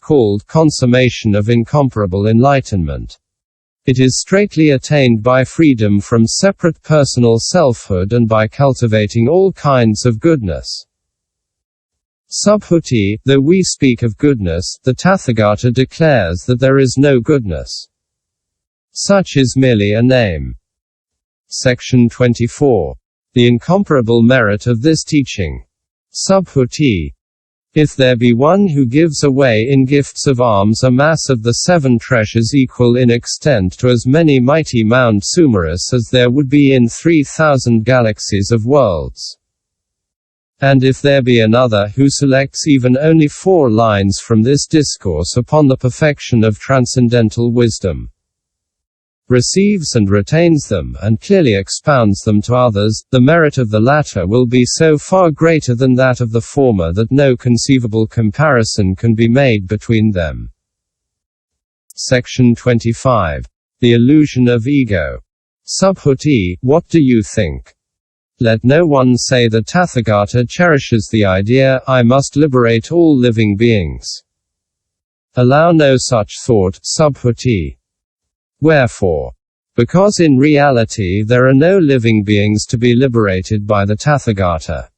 called consummation of incomparable enlightenment. It is straightly attained by freedom from separate personal selfhood and by cultivating all kinds of goodness. Subhuti, though we speak of goodness, the Tathagata declares that there is no goodness. Such is merely a name. Section 24. The incomparable merit of this teaching. Subhuti. If there be one who gives away in gifts of alms a mass of the 7 treasures equal in extent to as many mighty Mount Sumerus as there would be in 3,000 galaxies of worlds. And if there be another who selects even only 4 lines from this discourse upon the perfection of transcendental wisdom, receives and retains them, and clearly expounds them to others, the merit of the latter will be so far greater than that of the former that no conceivable comparison can be made between them. Section 25. The illusion of ego. Subhuti, what do you think? Let no one say the Tathagata cherishes the idea, I must liberate all living beings. Allow no such thought, Subhuti. Wherefore? Because in reality there are no living beings to be liberated by the Tathagata.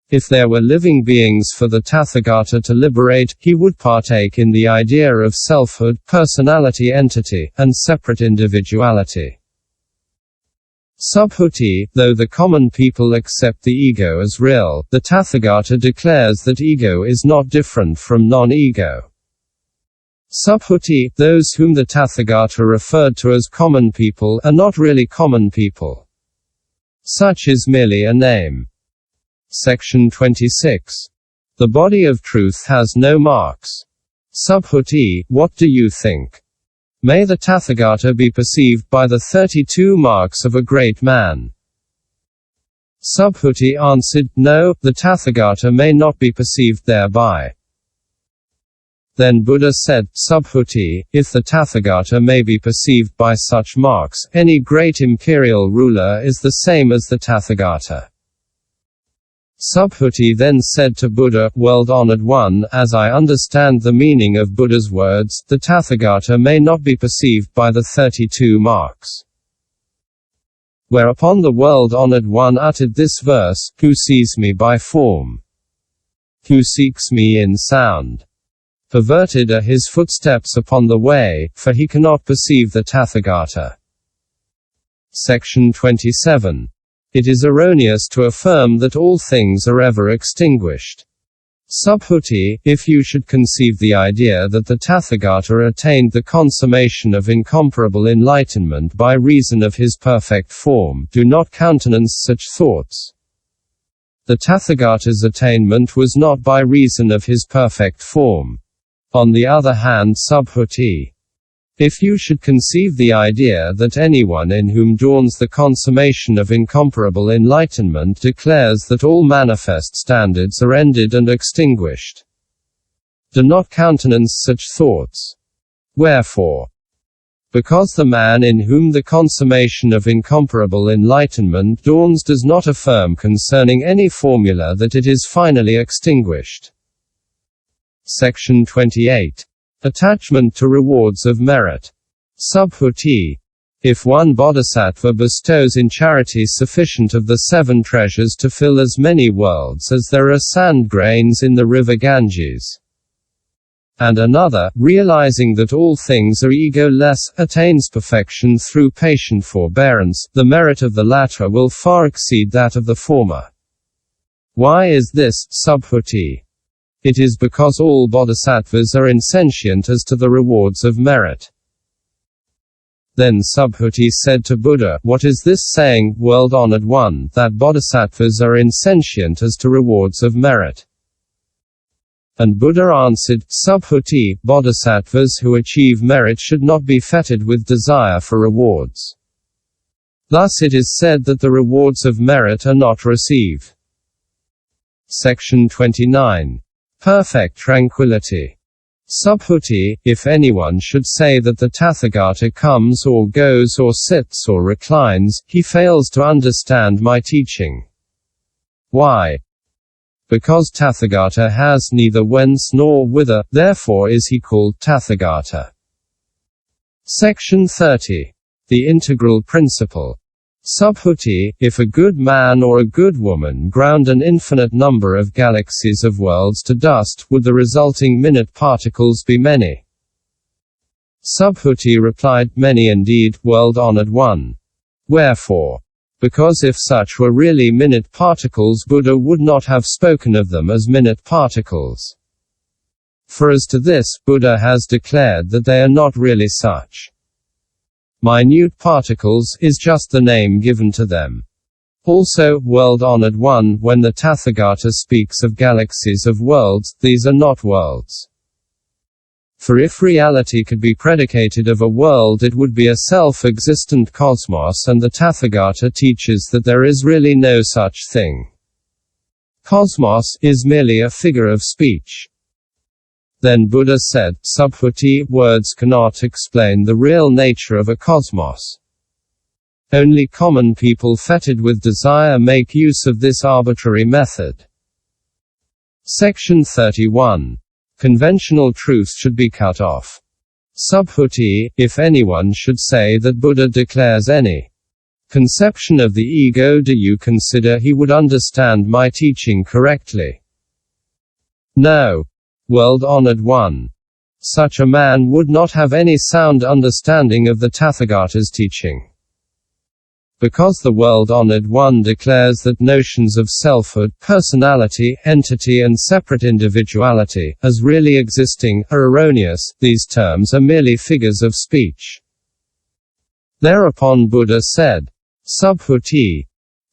If there were living beings for the Tathagata to liberate, he would partake in the idea of selfhood, personality entity, and separate individuality. Subhuti, though the common people accept the ego as real, the Tathagata declares that ego is not different from non-ego. Subhuti, those whom the Tathagata referred to as common people are not really common people. Such is merely a name. Section 26. The body of truth has no marks. Subhuti, what do you think? May the Tathagata be perceived by the 32 marks of a great man? Subhuti answered, no, the Tathagata may not be perceived thereby. Then Buddha said, Subhuti, if the Tathagata may be perceived by such marks, any great imperial ruler is the same as the Tathagata. Subhuti then said to Buddha, World-honored one, as I understand the meaning of Buddha's words, the Tathagata may not be perceived by the 32 marks. Whereupon the world-honored one uttered this verse, Who sees me by form? Who seeks me in sound? Perverted are his footsteps upon the way, for he cannot perceive the Tathagata. Section 27. It is erroneous to affirm that all things are ever extinguished. Subhuti, if you should conceive the idea that the Tathagata attained the consummation of incomparable enlightenment by reason of his perfect form, do not countenance such thoughts. The Tathagata's attainment was not by reason of his perfect form. On the other hand, Subhuti, if you should conceive the idea that anyone in whom dawns the consummation of incomparable enlightenment declares that all manifest standards are ended and extinguished, do not countenance such thoughts. Wherefore? Because the man in whom the consummation of incomparable enlightenment dawns does not affirm concerning any formula that it is finally extinguished. Section 28. Attachment to rewards of merit. Subhuti. If one bodhisattva bestows in charity sufficient of the 7 treasures to fill as many worlds as there are sand grains in the river Ganges, and another, realizing that all things are ego-less, attains perfection through patient forbearance, the merit of the latter will far exceed that of the former. Why is this, Subhuti? It is because all bodhisattvas are insentient as to the rewards of merit. Then Subhuti said to Buddha, What is this saying, world-honored one, that bodhisattvas are insentient as to rewards of merit? And Buddha answered, Subhuti, bodhisattvas who achieve merit should not be fettered with desire for rewards. Thus it is said that the rewards of merit are not received. Section 29. Perfect tranquility. Subhuti, if anyone should say that the Tathagata comes or goes or sits or reclines, he fails to understand my teaching. Why? Because Tathagata has neither whence nor whither, therefore is he called Tathagata. Section 30. The Integral Principle. Subhuti, if a good man or a good woman ground an infinite number of galaxies of worlds to dust, would the resulting minute particles be many? Subhuti replied, many indeed, world-honored one. Wherefore? Because if such were really minute particles, Buddha would not have spoken of them as minute particles. For as to this, Buddha has declared that they are not really such. Minute particles is just the name given to them. Also, world-honored one, when the Tathagata speaks of galaxies of worlds, these are not worlds. For if reality could be predicated of a world, it would be a self-existent cosmos, and the Tathagata teaches that there is really no such thing. Cosmos is merely a figure of speech. Then Buddha said, Subhuti, words cannot explain the real nature of a cosmos. Only common people fettered with desire make use of this arbitrary method. Section 31. Conventional truths should be cut off. Subhuti, if anyone should say that Buddha declares any conception of the ego, do you consider he would understand my teaching correctly? No. World-honored one. Such a man would not have any sound understanding of the Tathagata's teaching. Because the world-honored one declares that notions of selfhood, personality, entity and separate individuality, as really existing, are erroneous, these terms are merely figures of speech. Thereupon Buddha said, Subhuti,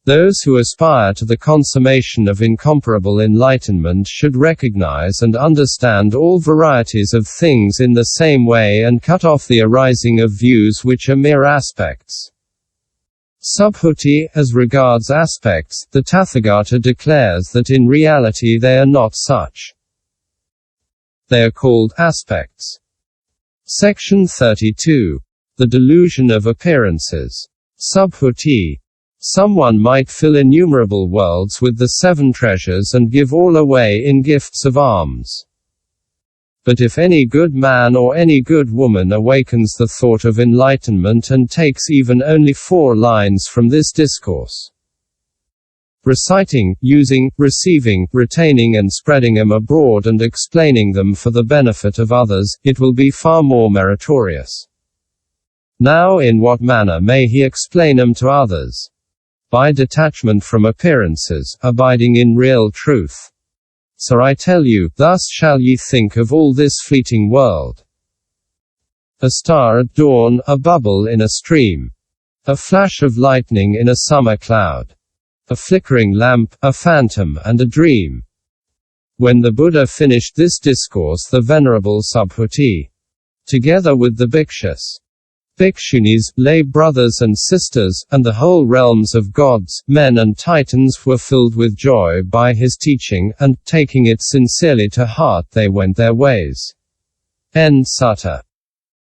those who aspire to the consummation of incomparable enlightenment should recognize and understand all varieties of things in the same way and cut off the arising of views which are mere aspects. Subhuti, as regards aspects, the Tathagata declares that in reality they are not such. They are called aspects. Section 32. The Delusion of Appearances. Subhuti. Someone might fill innumerable worlds with the 7 treasures and give all away in gifts of alms. But if any good man or any good woman awakens the thought of enlightenment and takes even only 4 lines from this discourse, reciting, using, receiving, retaining and spreading them abroad and explaining them for the benefit of others, it will be far more meritorious. Now in what manner may he explain them to others? By detachment from appearances, abiding in real truth. So I tell you, thus shall ye think of all this fleeting world. A star at dawn, a bubble in a stream. A flash of lightning in a summer cloud. A flickering lamp, a phantom and a dream. When the Buddha finished this discourse, the Venerable Subhuti, together with the bhikshus, Bhikshunis, lay brothers and sisters, and the whole realms of gods, men and titans were filled with joy by his teaching, and, taking it sincerely to heart, they went their ways. End Sutta.